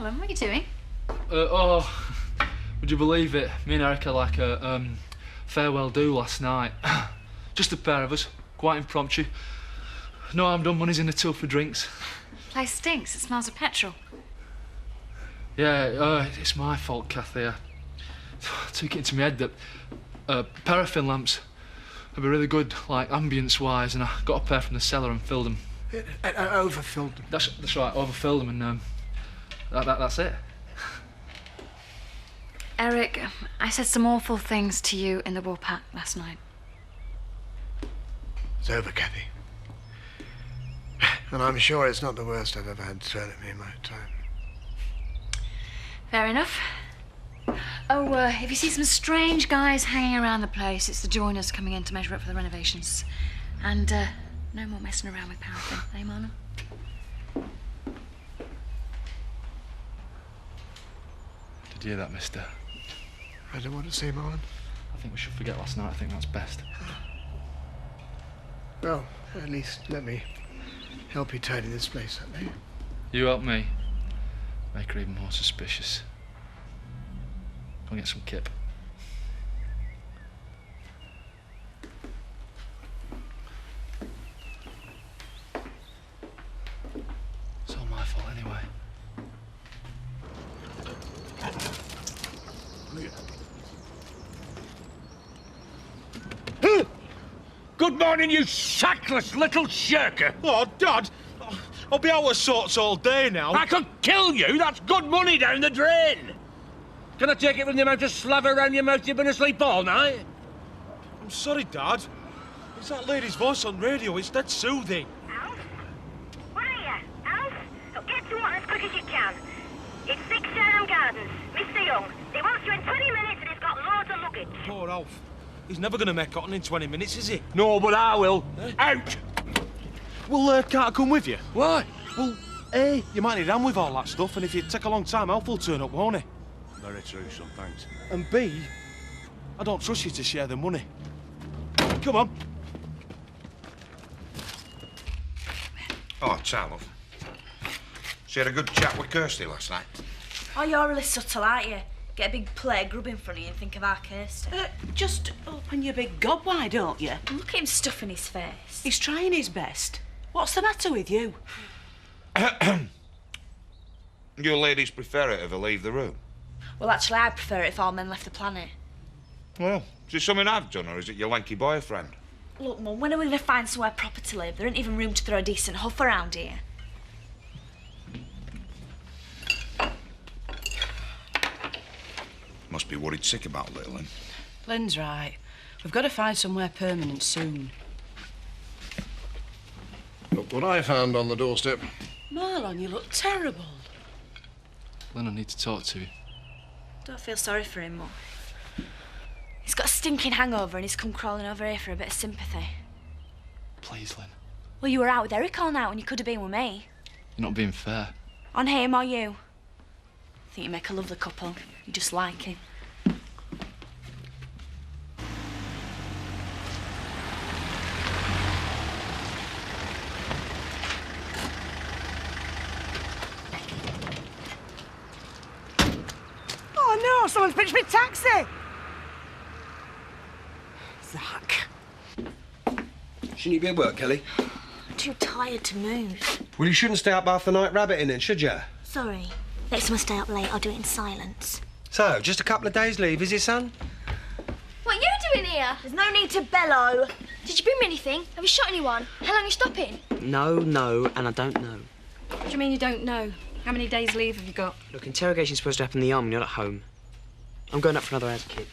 Marlon, what are you doing? Would you believe it? Me and Eric had like a farewell do last night. Just the pair of us, quite impromptu. No harm done, money's in the till for drinks. Place stinks, it smells of petrol. Yeah, it's my fault, Kathy. I took it into my head that paraffin lamps would be really good, like ambience-wise, and I got a pair from the cellar and filled them. Overfilled them? That's right, overfilled them, and that's it. Eric, I said some awful things to you in the Woolpack last night. It's over, Kathy. And I'm sure it's not the worst I've ever had thrown at me in my time. Fair enough. Oh, if you see some strange guys hanging around the place, it's the joiners coming in to measure up for the renovations. And, no more messing around with paraffin, eh, Marlon? Did you hear that, mister? I don't want to say, Marlon. I think we should forget last night. I think that's best. Well, at least let me help you tidy this place up, eh? You help me. Make her even more suspicious. Go and get some kip. It's all my fault anyway. Good morning, you sackless little shirker. Oh, Dad, I'll be out of sorts all day now. I could kill you. That's good money down the drain. Can I take it from the amount of slaver around your mouth you've been asleep all night? I'm sorry, Dad. It's that lady's voice on radio. It's dead soothing. Alf? Where are you? Alf? Look, get to one as quick as you can. It's 6 Sharon Gardens. Mr. Young. They want you in 20 minutes and he's got loads of luggage. Poor Alf. He's never going to make cotton in 20 minutes, is he? No, but I will. Out! Well, can't I come with you? Why? Well, A, you might need a hand with all that stuff, and if you take a long time, Alf will turn up, won't he? Very true, son, thanks. And B, I don't trust you to share the money. Come on. Oh, Tal. She had a good chat with Kirsty last night. Oh, you're really subtle, aren't you? Get a big plate, grub in front of you and think of our Kirsty. Just open your big gob, why don't you? Look at him stuffing his face. He's trying his best. What's the matter with you? You ladies prefer it if I leave the room? Well, actually, I prefer it if all men left the planet. Well, is it something I've done, or is it your lanky boyfriend? Look, Mum, when are we going to find somewhere proper to live? There ain't even room to throw a decent huff around here. Must be worried sick about little Lynn. Lynn's right. We've got to find somewhere permanent soon. Look what I found on the doorstep. Marlon, you look terrible. Lynn, I need to talk to you. Don't feel sorry for him, Mum. He's got a stinking hangover and he's come crawling over here for a bit of sympathy. Please, Lynn. Well, you were out with Eric all night when you could have been with me. You're not being fair. On him or you? I think you make a lovely couple. You just like him. Oh, no, someone's pitched me taxi. Zach. Shouldn't you be at work, Kelly? I'm too tired to move. Well, you shouldn't stay up half the night rabbiting then, should you? Sorry. Next time I stay up late, I'll do it in silence. So, just a couple of days leave, is it, son? What are you doing here? There's no need to bellow. Did you bring me anything? Have you shot anyone? How long are you stopping? No, and I don't know. What do you mean you don't know? How many days leave have you got? Look, interrogation's supposed to happen in the army, not at home. I'm going up for another ad kit.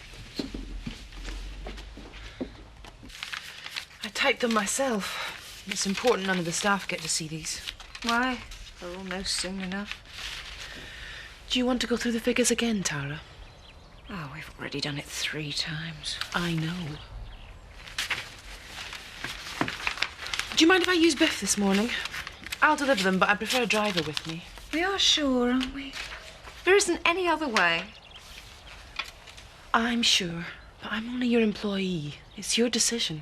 I typed them myself. It's important none of the staff get to see these. Why? They'll all know soon enough. Do you want to go through the figures again, Tara? Oh, we've already done it 3 times. I know. Do you mind if I use Biff this morning? I'll deliver them, but I prefer a driver with me. We are sure, aren't we? There isn't any other way. I'm sure, but I'm only your employee. It's your decision.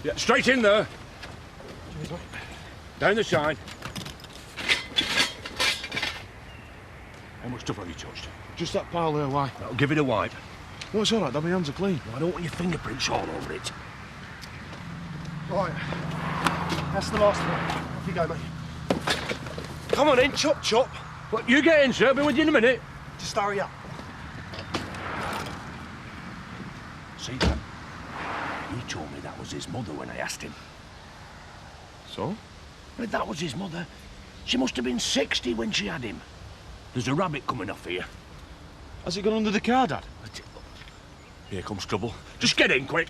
Yeah, straight in there. Down the side. How much stuff have you touched? Just that pile there, why? I'll give it a wipe. No, it's all right, my hands are clean. I don't want your fingerprints all over it. Right. That's the last one. Off you go, mate. Come on in, chop, chop. Well, you get in, sir. I'll be with you in a minute. Just hurry up. See that? He told me that was his mother when I asked him. So? Well, if that was his mother, she must have been 60 when she had him. There's a rabbit coming off here. Has it gone under the car, Dad? Here comes trouble. Just get in, quick.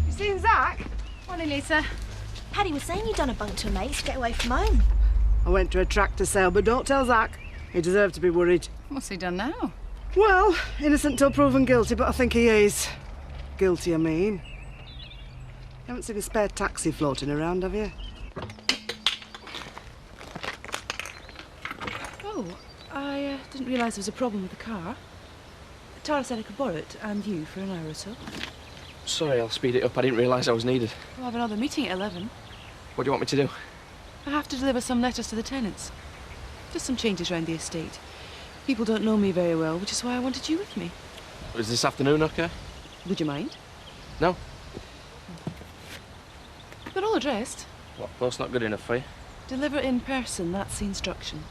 You seen Zach? Morning, Lisa. Paddy was saying you'd done a bunk to a mate to get away from home. I went to a tractor sale, but don't tell Zach. He deserved to be worried. What's he done now? Well, innocent till proven guilty, but I think he is. Guilty, I mean. Haven't seen a spare taxi floating around, have you? Oh, I didn't realise there was a problem with the car. Tara said I could borrow it, and you, for an hour or so. Sorry, I'll speed it up. I didn't realise I was needed. We'll have another meeting at 11. What do you want me to do? I have to deliver some letters to the tenants. Just some changes around the estate. People don't know me very well, which is why I wanted you with me. Is this afternoon okay? Would you mind? No. They're all addressed. What, post not good enough for you? Deliver in person, that's the instruction.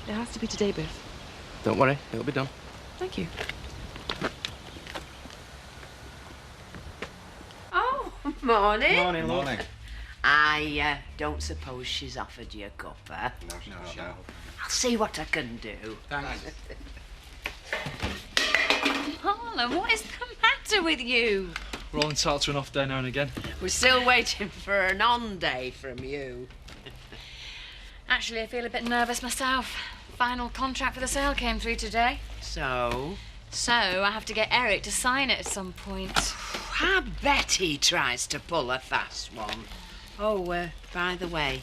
It has to be today, Biff. Don't worry, it'll be done. Thank you. Oh, morning. Morning, love. Morning. I don't suppose she's offered you a cuppa. No. I'll see what I can do. Thanks. Harlan, what is the matter with you? We're all entitled to an off day now and again. We're still waiting for an on day from you. Actually, I feel a bit nervous myself. Final contract for the sale came through today. So? So, I have to get Eric to sign it at some point. I bet he tries to pull a fast one. Oh, by the way,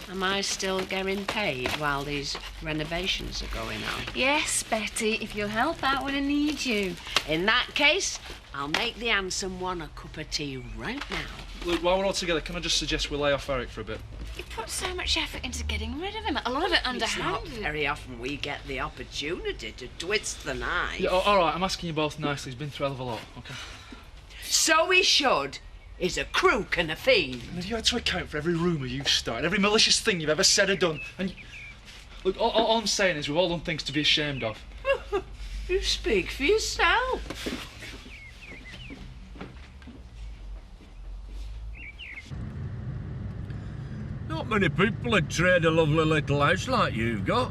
am I still getting paid while these renovations are going on? Yes, Betty, if you'll help out when I need you. In that case, I'll make the handsome one a cup of tea right now. Look, while we're all together, can I just suggest we lay off Eric for a bit? You put so much effort into getting rid of him. A lot of it It's underhand. not very often we get the opportunity to twist the knife. Yeah, all right, I'm asking you both nicely. He's been through a hell of a lot, okay? So he should. He's a crook and a fiend. And have you had to account for every rumour you've started, every malicious thing you've ever said or done? And look, all I'm saying is we've all done things to be ashamed of. You speak for yourself. Not many people would trade a lovely little house like you've got.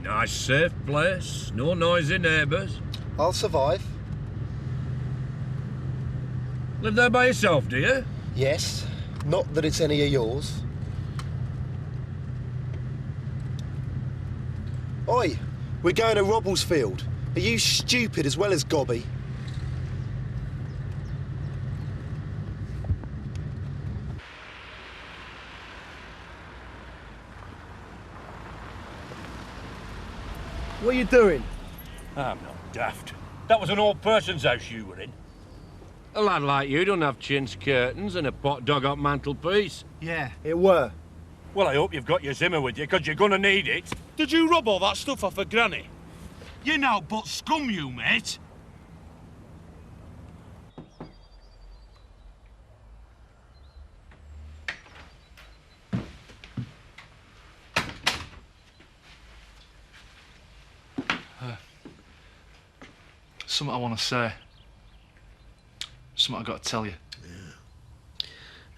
Nice, safe place, no noisy neighbours. I'll survive. Live there by yourself, do you? Yes. Not that it's any of yours. Oi, we're going to Robblesfield. Are you stupid as well as gobby? What are you doing? I'm not daft. That was an old person's house you were in. A lad like you don't have chintz curtains and a pot dog up mantelpiece. Yeah, it were. Well, I hope you've got your Zimmer with you, because you're going to need it. Did you rob all that stuff off her granny? You're now but scum, you mate. Something I want to say. Something I got to tell you.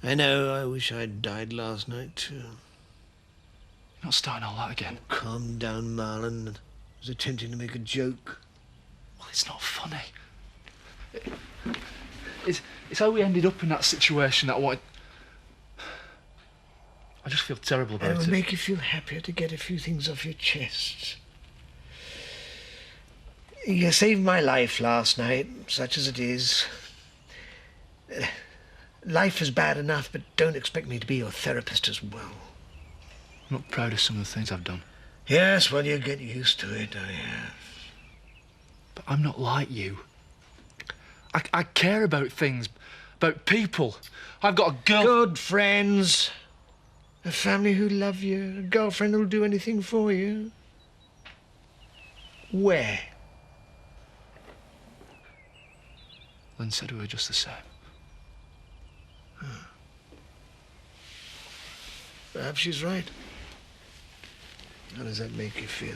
I know, I wish I'd died last night too. You're not starting all that again. Calm down, Marlon. I was attempting to make a joke. Well, it's not funny. It's how we ended up in that situation that I wanted... I just feel terrible about it. It would make you feel happier to get a few things off your chest. You saved my life last night, such as it is. Life is bad enough, but don't expect me to be your therapist as well. not proud of some of the things I've done. Yes, well, you get used to it, I have. But I'm not like you. I care about things, about people. I've got a girl... Good friends. A family who love you. A girlfriend who'll do anything for you. Where? Lynn said we were just the same. Perhaps she's right. How does that make you feel?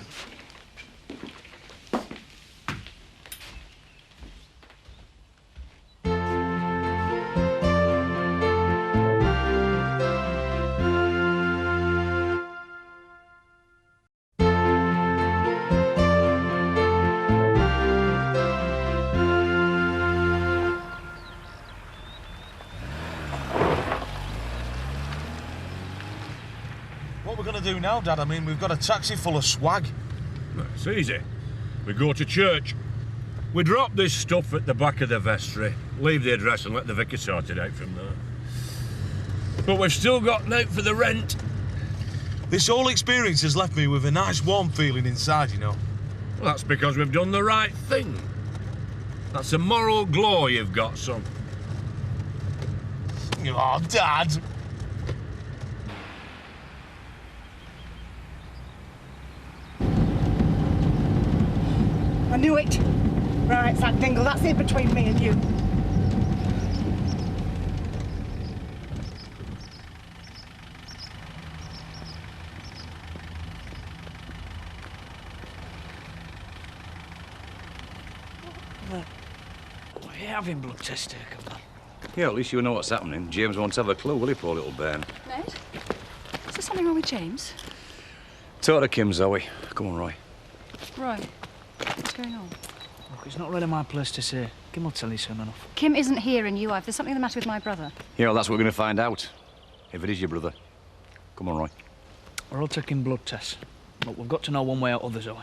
What we're going to do now, Dad? I mean, we've got a taxi full of swag. It's easy. We go to church. We drop this stuff at the back of the vestry, leave the address and let the vicar sort it out from there. But we've still got note for the rent. This whole experience has left me with a nice warm feeling inside, you know. Well, that's because we've done the right thing. That's a moral glow you've got, son. Oh, Dad! I knew it. Right, Zach Dingle, that's it between me and you. Are you having blood tests taken, man? Yeah, at least you know what's happening. James won't have a clue, will he, poor little bairn? Ned? Is there something wrong with James? Talk to Kim, Zoe. Come on, Roy. Right. What's going on? Look, it's not really my place to say. Kim will tell you soon enough. Kim isn't here and you are. If there's something the matter with my brother. Yeah, well, that's what we're going to find out. If it is your brother. Come on, Roy. We're all taking blood tests. Look, we've got to know one way or other, Zoe.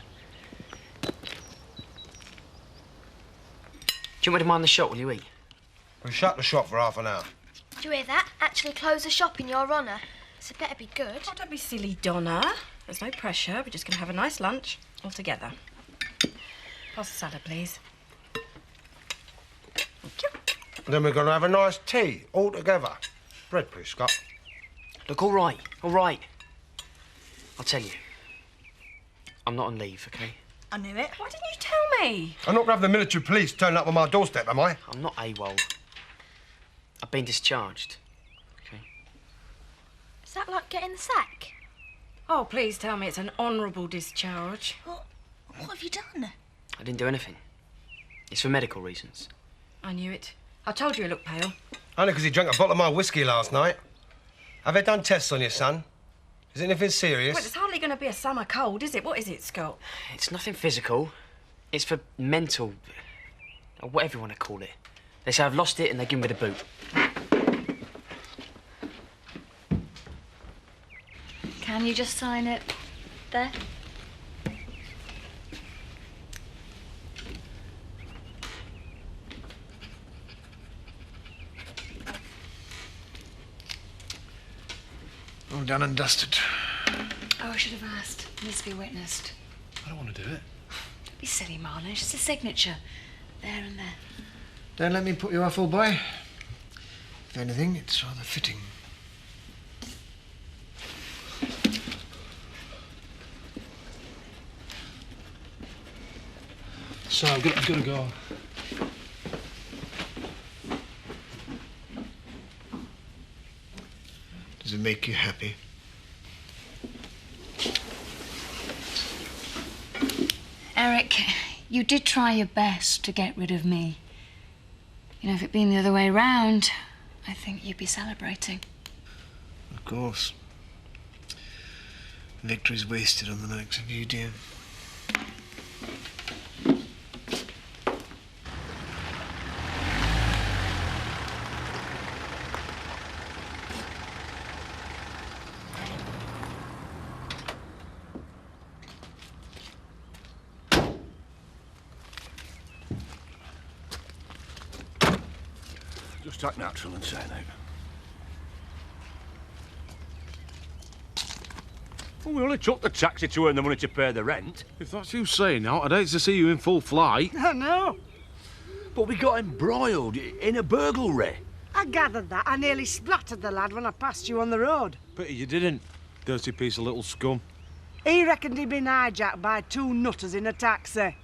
Do you want me to mind the shop, will you eat? We shut the shop for half an hour. Do you hear that? Actually close the shop in your honour. So it better be good. Oh, don't be silly, Donna. There's no pressure. We're just going to have a nice lunch all together. Pass the salad, please. Thank you. Then we're going to have a nice tea all together. Bread, please, Scott. Look, all right, all right. I'll tell you. I'm not on leave, OK? I knew it. Why didn't you tell me? I'm not going to have the military police turn up on my doorstep, am I? I'm not AWOL. I've been discharged, OK? Is that like getting the sack? Oh, please tell me it's an honourable discharge. What have you done? I didn't do anything. It's for medical reasons. I knew it. I told you you looked pale. Only because he drank a bottle of my whiskey last night. Have they done tests on your son? Is it anything serious? Well, it's hardly going to be a summer cold, is it? What is it, Scott? It's nothing physical. It's for mental... or whatever you want to call it. They say I've lost it and they give me the boot. Can you just sign it there? All done and dusted. Oh, I should have asked. It needs to be witnessed. I don't want to do it. Don't be silly, Marlon. It's just a signature. There and there. Don't let me put you off, old boy. If anything, it's rather fitting. So, I've got to go. Does it make you happy? Eric, you did try your best to get rid of me. You know, if it'd been the other way round, I think you'd be celebrating. Of course. Victory's wasted on the likes of you, dear. Just act natural and say no. Well, we only took the taxi to earn the money to pay the rent. If that's you saying now, I'd hate to see you in full flight. I know. But we got embroiled in a burglary. I gathered that. I nearly splattered the lad when I passed you on the road. Pity you didn't. Dirty piece of little scum. He reckoned he'd been hijacked by two nutters in a taxi.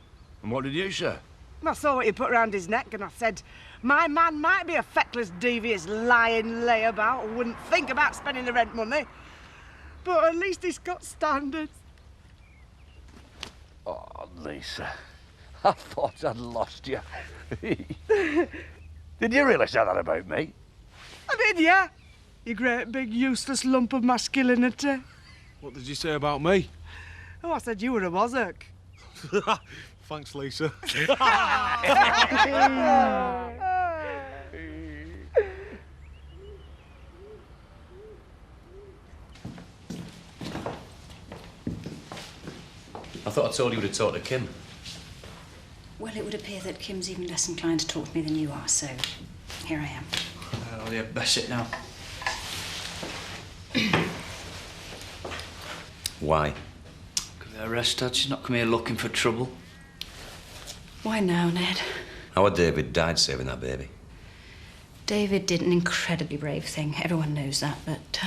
And what did you say? I saw what he put round his neck and I said, my man might be a feckless, devious, lying layabout who wouldn't think about spending the rent money. But at least he's got standards. Oh, Lisa, I thought I'd lost you. Did you really say that about me? I did, yeah. You great big useless lump of masculinity. What did you say about me? Oh, I said you were a wazzock. Thanks, Lisa. I thought I told you to talk to Kim. Well, it would appear that Kim's even less inclined to talk to me than you are, so here I am. Oh, yeah, best sit now. Why? Give her a rest, Dad. She's not come here looking for trouble. Why now, Ned? Our David died saving that baby. David did an incredibly brave thing. Everyone knows that, but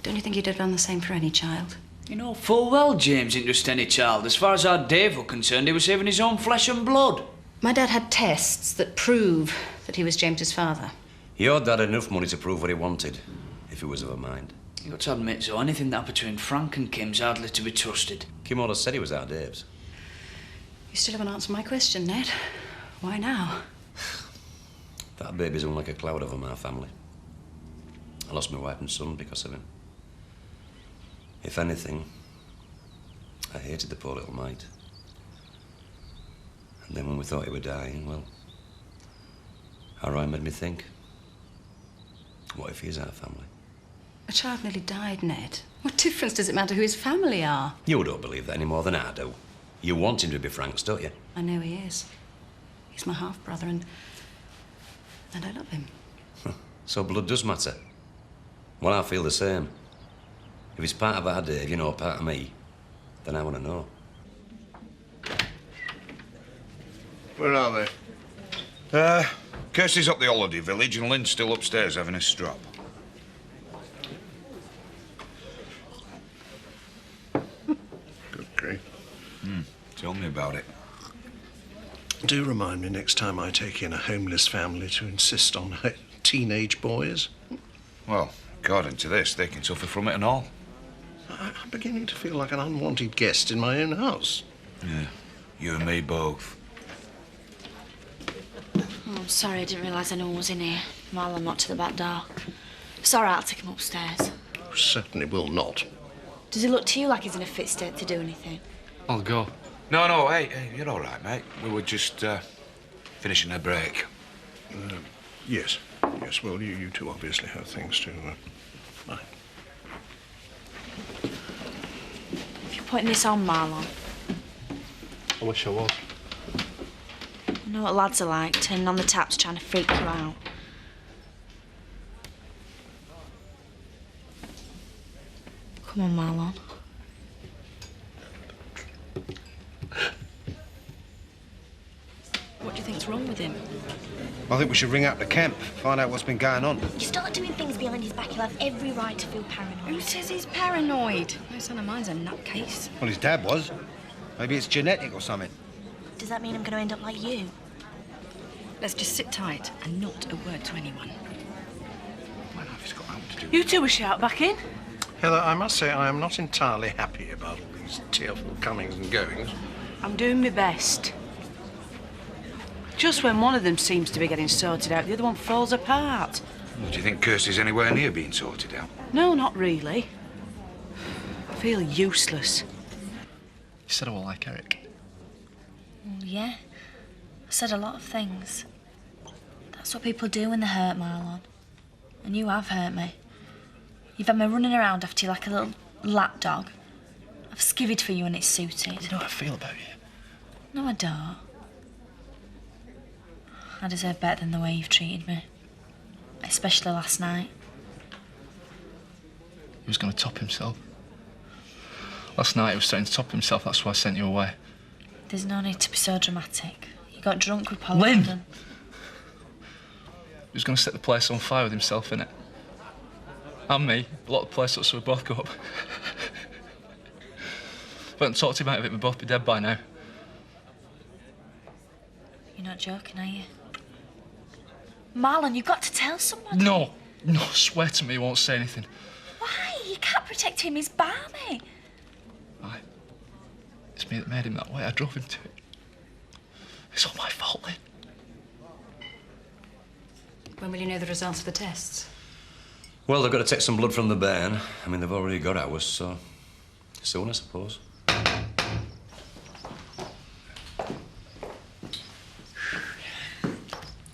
don't you think he'd have done the same for any child? You know full well James ain't just any child. As far as our Dave were concerned, he was saving his own flesh and blood. My dad had tests that prove that he was James's father. Your dad had enough money to prove what he wanted, if he was of a mind. You got to admit, so anything that happened between Frank and Kim's hardly to be trusted. Kim always said he was our Dave's. You still haven't answered my question, Ned. Why now? That baby's hung like a cloud over my family. I lost my wife and son because of him. If anything, I hated the poor little mite. And then when we thought he were dying, well, Roy made me think, what if he is our family? A child nearly died, Ned. What difference does it matter who his family are? You don't believe that any more than I do. You want him to be Frank's, don't you? I know he is. He's my half-brother and I love him. So blood does matter. Well, I feel the same. If he's part of our Dave, you know, part of me, then I want to know. Where are they? Kirsty's up the holiday village and Lynn's still upstairs having a strop. Good grief. Tell me about it. Do remind me next time I take in a homeless family to insist on teenage boys. Well, according to this, they can suffer from it and all. I'm beginning to feel like an unwanted guest in my own house. Yeah, you and me both. Oh, I'm sorry, I didn't realise anyone was in here. Marlon knocked to the back door. It's all right, I'll take him upstairs. Certainly will not. Does he look to you like he's in a fit state to do anything? I'll go. No, hey, you're all right, mate. We were just finishing a break. Yes, well, you two obviously have things to... Bye. If you're putting this on, Marlon. I wish I was. You know what lads are like, turning on the taps, trying to freak you out. Come on, Marlon. What do you think's wrong with him? I think we should ring out the camp, find out what's been going on. You start doing things behind his back, he'll have every right to feel paranoid. Who says he's paranoid? No son of mine's a nutcase. Well, his dad was. Maybe it's genetic or something. Does that mean I'm going to end up like you? Let's just sit tight and not a word to anyone. Well, I've just got out to do. You two were shout back in. Heather, I must say I am not entirely happy about all these tearful comings and goings. I'm doing my best. Just when one of them seems to be getting sorted out, the other one falls apart. Well, do you think Kirsty's anywhere near being sorted out? No, not really. I feel useless. You said I won't like Eric. Well, yeah. I said a lot of things. That's what people do when they're hurt, Marlon. And you have hurt me. You've had me running around after you like a little lapdog. I've skivvied for you when it's suited. You know how I feel about you. No, I don't. I deserve better than the way you've treated me. Especially last night. He was going to top himself. Last night he was starting to top himself, that's why I sent you away. There's no need to be so dramatic. You got drunk with Paul. Lynn! He was going to set the place on fire with himself, innit? And me. Lock the place up so we both go up. If I hadn't talked to him out of it, we'd both be dead by now. You're not joking, are you? Marlon, you've got to tell someone. No, swear to me you won't say anything. Why? You can't protect him, he's balmy. Right. It's me that made him that way. I drove him to it. It's all my fault, Lynn. When will you know the results of the tests? Well, they've got to take some blood from the bairn. I mean, they've already got ours, so soon, I suppose.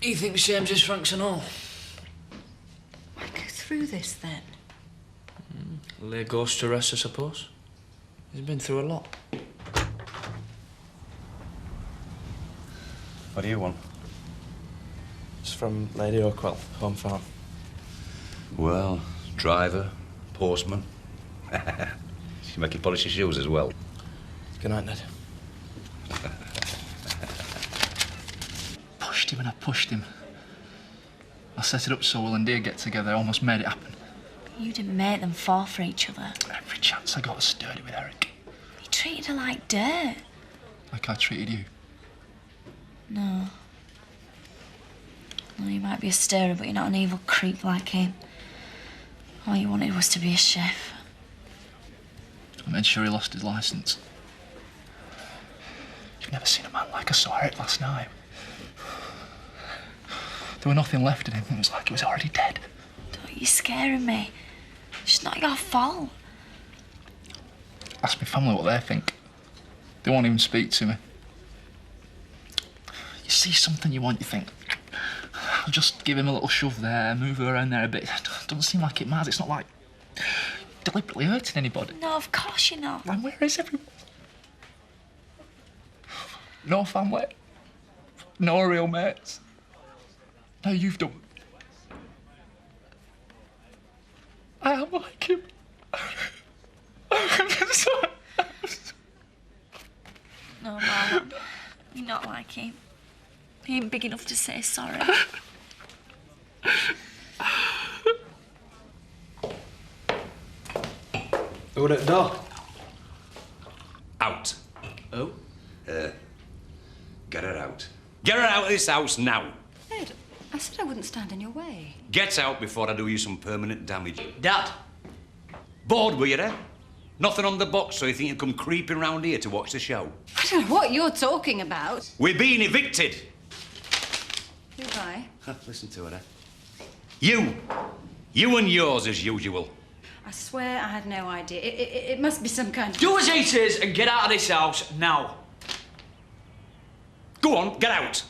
He thinks James is Frank's and all. Why go through this, then? Lay ghost to rest, I suppose. He's been through a lot. What do you want? It's from Lady Oakwell, Home Farm. Well, driver, postman. She make you polish your shoes as well. Good night, Ned. Pushed him and I pushed him. I set it up so Will and Dear get together. I almost made it happen. You didn't make them fall for each other. Every chance I got, I stirred it with Eric. You treated her like dirt. Like I treated you. No. Well, you might be a stirrer, but you're not an evil creep like him. All you wanted was to be a chef. I made sure he lost his licence. You've never seen a man like I saw Eric last night. There was nothing left in him. It was like he was already dead. Don't you scaring me. It's not your fault. Ask my family what they think. They won't even speak to me. You see something you want, you think, I'll just give him a little shove there, move her around there a bit. It doesn't seem like it matters. It's not like deliberately hurting anybody. No, of course you're not. And where is everyone? No family. No real mates. No, you've done. I am like him. No, Marlon. You're not like him. He ain't big enough to say sorry. Who at the door? Out. Oh? Get her out. Get her out of this house now. Ed, I said I wouldn't stand in your way. Get out before I do you some permanent damage. Dad! Bored, were you there? Nothing on the box, so you think you come creeping round here to watch the show? I don't know what you're talking about. We're being evicted. Who by? Listen to her, You and yours as usual. I swear I had no idea. It must be some kind of... Do as he says and get out of this house now. Go on, get out.